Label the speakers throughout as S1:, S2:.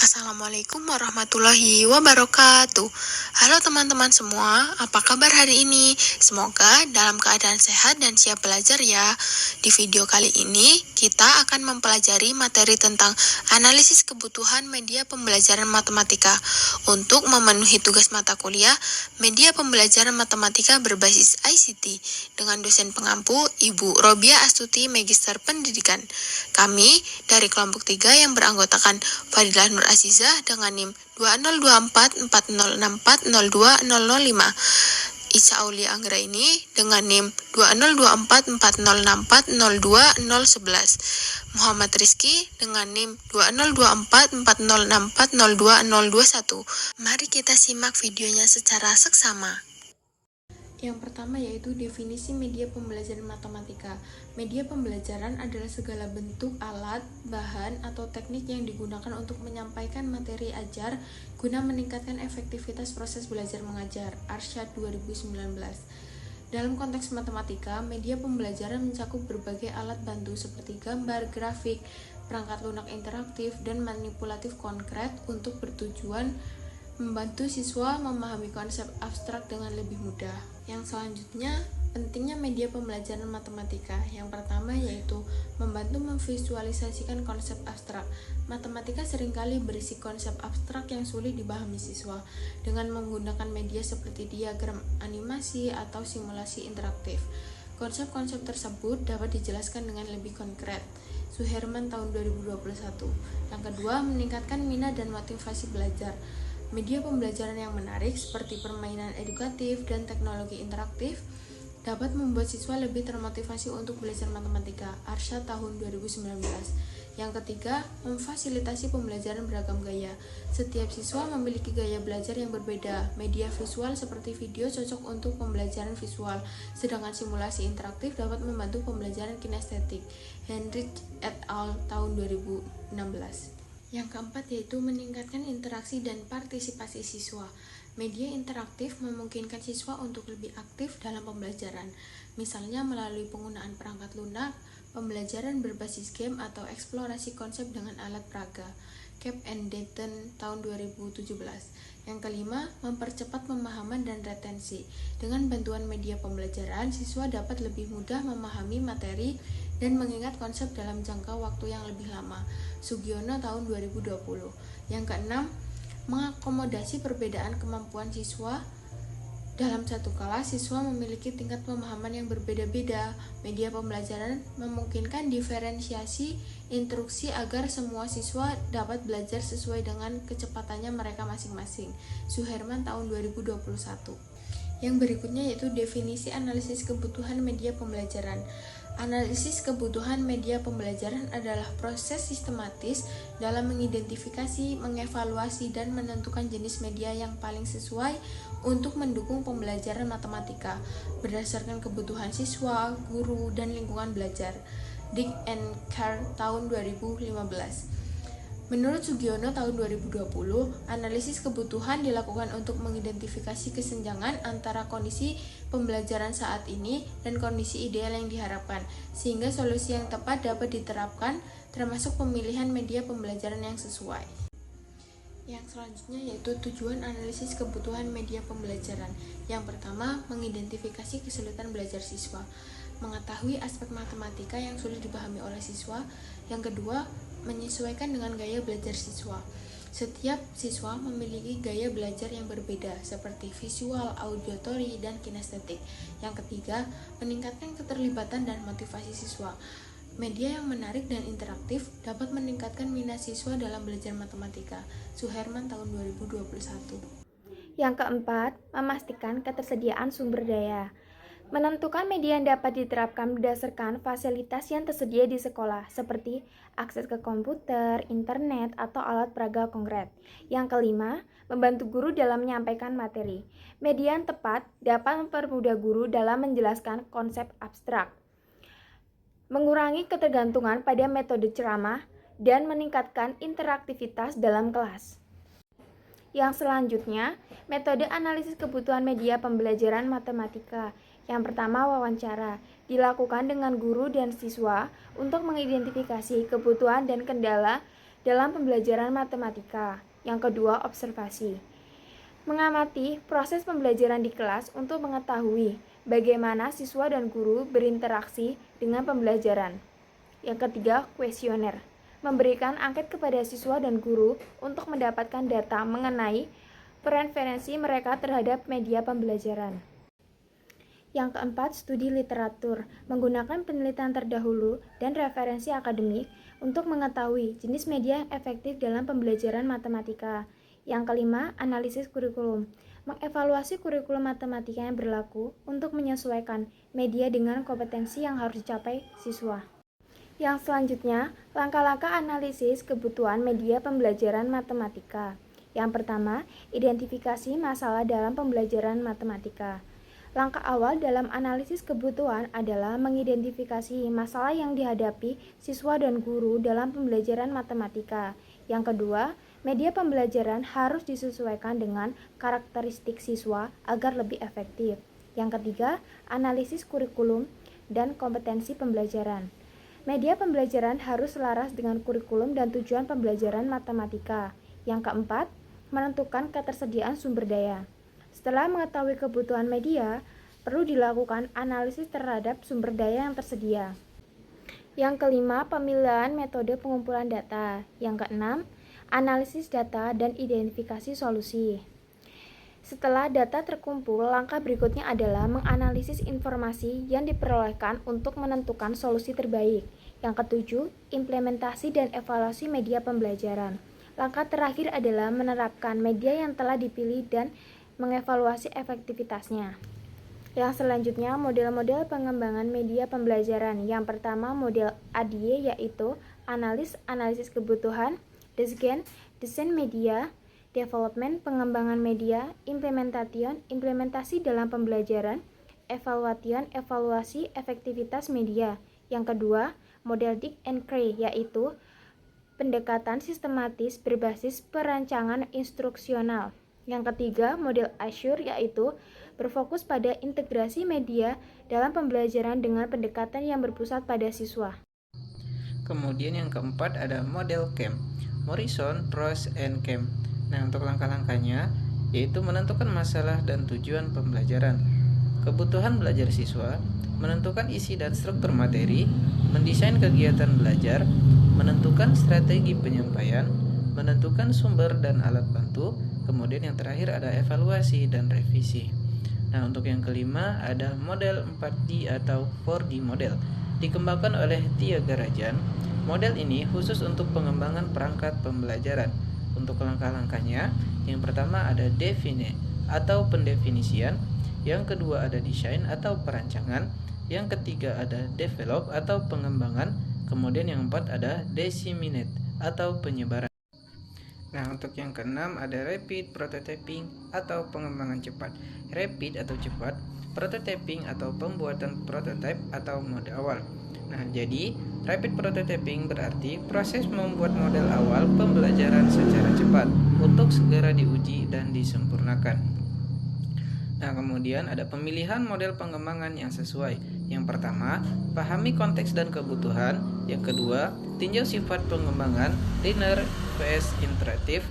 S1: Assalamualaikum warahmatullahi wabarakatuh. Halo teman-teman semua, apa kabar hari ini? Semoga dalam keadaan sehat dan siap belajar ya. Di video kali ini, kita akan mempelajari materi tentang analisis kebutuhan media pembelajaran matematika. Untuk memenuhi tugas mata kuliah, media pembelajaran matematika berbasis ICT dengan dosen pengampu Ibu Robia Astuti, Magister Pendidikan. Kami dari kelompok 3 yang beranggotakan Fadilah Nur Azizah dengan NIM 202440640205. Ica Aulia Anggraini dengan NIM 202440640211. Muhammad Rizky dengan NIM 202440640221. Mari kita simak videonya secara seksama. Yang pertama yaitu definisi media pembelajaran matematika. Media pembelajaran adalah segala bentuk alat, bahan, atau teknik yang digunakan untuk menyampaikan materi ajar guna meningkatkan efektivitas proses belajar mengajar. Arsyad 2019. Dalam konteks matematika, media pembelajaran mencakup berbagai alat bantu seperti gambar, grafik, perangkat lunak interaktif, dan manipulatif konkret untuk bertujuan membantu siswa memahami konsep abstrak dengan lebih mudah. Yang selanjutnya, pentingnya media pembelajaran matematika. Yang pertama yaitu membantu memvisualisasikan konsep abstrak. Matematika seringkali berisi konsep abstrak yang sulit dipahami siswa. Dengan menggunakan media seperti diagram animasi atau simulasi interaktif, konsep-konsep tersebut dapat dijelaskan dengan lebih konkret. Suherman tahun 2021. Yang kedua, meningkatkan minat dan motivasi belajar. Media pembelajaran yang menarik seperti permainan edukatif dan teknologi interaktif dapat membuat siswa lebih termotivasi untuk belajar matematika. Arsyad tahun 2019. Yang ketiga, memfasilitasi pembelajaran beragam gaya. Setiap siswa memiliki gaya belajar yang berbeda. Media visual seperti video cocok untuk pembelajaran visual, sedangkan simulasi interaktif dapat membantu pembelajaran kinestetik. Henrich et al. Tahun 2016. Yang keempat yaitu meningkatkan interaksi dan partisipasi siswa. Media interaktif memungkinkan siswa untuk lebih aktif dalam pembelajaran, misalnya melalui penggunaan perangkat lunak, pembelajaran berbasis game, atau eksplorasi konsep dengan alat peraga. Cap and Dayton tahun 2017. Yang kelima, mempercepat pemahaman dan retensi. Dengan bantuan media pembelajaran, siswa dapat lebih mudah memahami materi dan mengingat konsep dalam jangka waktu yang lebih lama. Sugiono tahun 2020. Yang keenam, mengakomodasi perbedaan kemampuan siswa. Dalam satu kelas, siswa memiliki tingkat pemahaman yang berbeda-beda. Media pembelajaran memungkinkan diferensiasi instruksi agar semua siswa dapat belajar sesuai dengan kecepatannya mereka masing-masing. Suherman tahun 2021. Yang berikutnya yaitu definisi analisis kebutuhan media pembelajaran. Analisis kebutuhan media pembelajaran adalah proses sistematis dalam mengidentifikasi, mengevaluasi, dan menentukan jenis media yang paling sesuai untuk mendukung pembelajaran matematika berdasarkan kebutuhan siswa, guru, dan lingkungan belajar. Dick and Carr tahun 2015. Menurut Sugiono tahun 2020, analisis kebutuhan dilakukan untuk mengidentifikasi kesenjangan antara kondisi pembelajaran saat ini dan kondisi ideal yang diharapkan, sehingga solusi yang tepat dapat diterapkan, termasuk pemilihan media pembelajaran yang sesuai. Yang selanjutnya yaitu tujuan analisis kebutuhan media pembelajaran. Yang pertama, mengidentifikasi kesulitan belajar siswa, mengetahui aspek matematika yang sulit dipahami oleh siswa. Yang kedua, menyesuaikan dengan gaya belajar siswa. Setiap siswa memiliki gaya belajar yang berbeda, seperti visual, auditory, dan kinestetik. Yang ketiga, meningkatkan keterlibatan dan motivasi siswa. Media yang menarik dan interaktif dapat meningkatkan minat siswa dalam belajar matematika. Suherman tahun 2021.
S2: Yang keempat, memastikan ketersediaan sumber daya. Menentukan media yang dapat diterapkan berdasarkan fasilitas yang tersedia di sekolah, seperti akses ke komputer, internet, atau alat peraga konkret. Yang kelima, membantu guru dalam menyampaikan materi. Media yang tepat dapat mempermudah guru dalam menjelaskan konsep abstrak, mengurangi ketergantungan pada metode ceramah, dan meningkatkan interaktivitas dalam kelas. Yang selanjutnya, metode analisis kebutuhan media pembelajaran matematika. Yang pertama, wawancara. Dilakukan dengan guru dan siswa untuk mengidentifikasi kebutuhan dan kendala dalam pembelajaran matematika. Yang kedua, observasi. Mengamati proses pembelajaran di kelas untuk mengetahui bagaimana siswa dan guru berinteraksi dengan pembelajaran. Yang ketiga, kuesioner. Memberikan angket kepada siswa dan guru untuk mendapatkan data mengenai preferensi mereka terhadap media pembelajaran. Yang keempat, studi literatur. Menggunakan penelitian terdahulu dan referensi akademik untuk mengetahui jenis media yang efektif dalam pembelajaran matematika. Yang kelima, analisis kurikulum. Mengevaluasi kurikulum matematika yang berlaku untuk menyesuaikan media dengan kompetensi yang harus dicapai siswa. Yang selanjutnya, langkah-langkah analisis kebutuhan media pembelajaran matematika. Yang pertama, identifikasi masalah dalam pembelajaran matematika. Langkah awal dalam analisis kebutuhan adalah mengidentifikasi masalah yang dihadapi siswa dan guru dalam pembelajaran matematika. Yang kedua, media pembelajaran harus disesuaikan dengan karakteristik siswa agar lebih efektif. Yang ketiga, analisis kurikulum dan kompetensi pembelajaran. Media pembelajaran harus selaras dengan kurikulum dan tujuan pembelajaran matematika. Yang keempat, menentukan ketersediaan sumber daya. Setelah mengetahui kebutuhan media, perlu dilakukan analisis terhadap sumber daya yang tersedia. Yang kelima, pemilihan metode pengumpulan data. Yang keenam, analisis data dan identifikasi solusi. Setelah data terkumpul, langkah berikutnya adalah menganalisis informasi yang diperolehkan untuk menentukan solusi terbaik. Yang ketujuh, implementasi dan evaluasi media pembelajaran. Langkah terakhir adalah menerapkan media yang telah dipilih dan mengevaluasi efektivitasnya. Yang selanjutnya, model-model pengembangan media pembelajaran. Yang pertama, model ADIE, yaitu analisis kebutuhan, desain media, development, pengembangan media, implementasi dalam pembelajaran, evaluasi efektivitas media. Yang kedua, model Dick and Cray, yaitu pendekatan sistematis berbasis perancangan instruksional. Yang ketiga, model Azure, yaitu berfokus pada integrasi media dalam pembelajaran dengan pendekatan yang berpusat pada siswa.
S3: Kemudian yang keempat ada model CAM, Morrison, Ross, and CAM. Nah, untuk langkah-langkahnya yaitu menentukan masalah dan tujuan pembelajaran, kebutuhan belajar siswa, menentukan isi dan struktur materi, mendesain kegiatan belajar, menentukan strategi penyampaian, menentukan sumber dan alat bantu, kemudian yang terakhir ada evaluasi dan revisi. Nah, untuk yang kelima ada model 4D atau 4D model, dikembangkan oleh Tia Garajan. Model ini khusus untuk pengembangan perangkat pembelajaran. Untuk langkah-langkahnya, yang pertama ada define atau pendefinisian, yang kedua ada desain atau perancangan, yang ketiga ada develop atau pengembangan, kemudian yang keempat ada disseminate atau penyebaran. Nah, untuk yang keenam ada rapid prototyping atau pengembangan cepat. Rapid atau cepat, prototyping atau pembuatan prototype atau mode awal. Nah, jadi rapid prototyping berarti proses membuat model awal pembelajaran secara cepat untuk segera diuji dan disempurnakan. Nah, kemudian ada pemilihan model pengembangan yang sesuai. Yang pertama, pahami konteks dan kebutuhan. Yang kedua, tinjau sifat pengembangan, linear vs interaktif.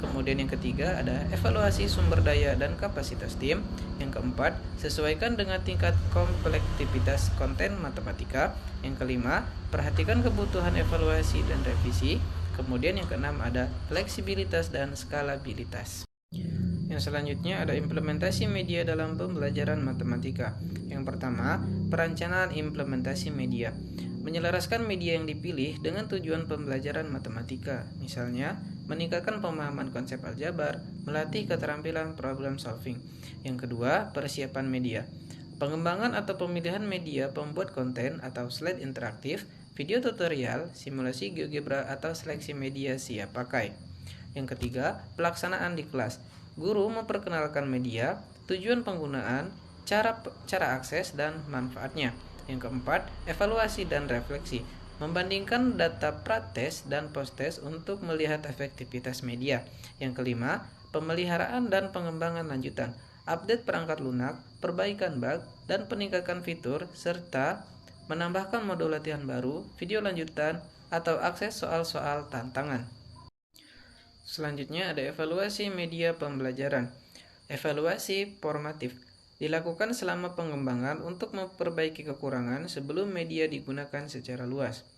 S3: Kemudian yang ketiga ada evaluasi sumber daya dan kapasitas tim. Yang keempat, sesuaikan dengan tingkat komplektivitas konten matematika. Yang kelima, perhatikan kebutuhan evaluasi dan revisi. Kemudian yang keenam ada fleksibilitas dan skalabilitas. Yang selanjutnya ada implementasi media dalam pembelajaran matematika. Yang pertama, perencanaan implementasi media. Menyelaraskan media yang dipilih dengan tujuan pembelajaran matematika. Misalnya, meningkatkan pemahaman konsep aljabar, melatih keterampilan problem solving. Yang kedua, persiapan media. Pengembangan atau pemilihan media pembuat konten atau slide interaktif, video tutorial, simulasi GeoGebra atau seleksi media siap pakai. Yang ketiga, pelaksanaan di kelas. Guru memperkenalkan media, tujuan penggunaan, cara akses dan manfaatnya. Yang keempat, evaluasi dan refleksi. Membandingkan data prates dan postes untuk melihat efektivitas media. Yang kelima, pemeliharaan dan pengembangan lanjutan. Update perangkat lunak, perbaikan bug, dan peningkatan fitur, serta menambahkan modul latihan baru, video lanjutan, atau akses soal-soal tantangan. Selanjutnya ada evaluasi media pembelajaran. Evaluasi formatif dilakukan selama pengembangan untuk memperbaiki kekurangan sebelum media digunakan secara luas.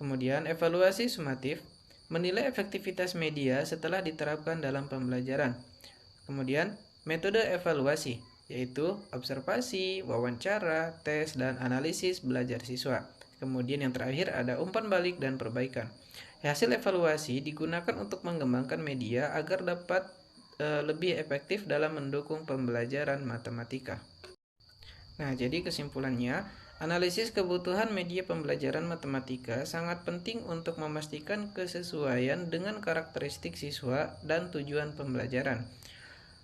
S3: Kemudian evaluasi sumatif menilai efektivitas media setelah diterapkan dalam pembelajaran. Kemudian metode evaluasi yaitu observasi, wawancara, tes, dan analisis belajar siswa. Kemudian yang terakhir ada umpan balik dan perbaikan. Hasil evaluasi digunakan untuk mengembangkan media agar dapat lebih efektif dalam mendukung pembelajaran matematika. Nah, jadi kesimpulannya, analisis kebutuhan media pembelajaran matematika sangat penting untuk memastikan kesesuaian dengan karakteristik siswa dan tujuan pembelajaran.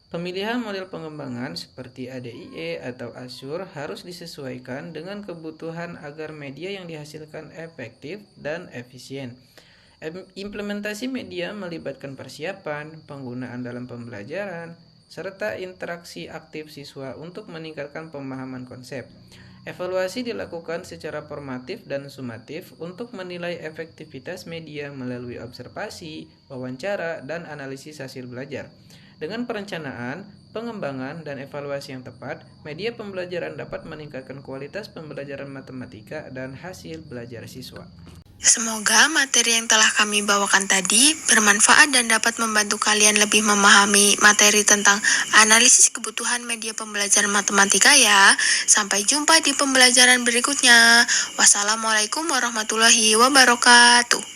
S3: Pemilihan model pengembangan seperti ADIE atau Azure harus disesuaikan dengan kebutuhan agar media yang dihasilkan efektif dan efisien. Implementasi media melibatkan persiapan, penggunaan dalam pembelajaran, serta interaksi aktif siswa untuk meningkatkan pemahaman konsep. Evaluasi dilakukan secara formatif dan sumatif untuk menilai efektivitas media melalui observasi, wawancara, dan analisis hasil belajar. Dengan perencanaan, pengembangan, dan evaluasi yang tepat, media pembelajaran dapat meningkatkan kualitas pembelajaran matematika dan hasil belajar siswa.
S1: Semoga materi yang telah kami bawakan tadi bermanfaat dan dapat membantu kalian lebih memahami materi tentang analisis kebutuhan media pembelajaran matematika ya. Sampai jumpa di pembelajaran berikutnya. Wassalamualaikum warahmatullahi wabarakatuh.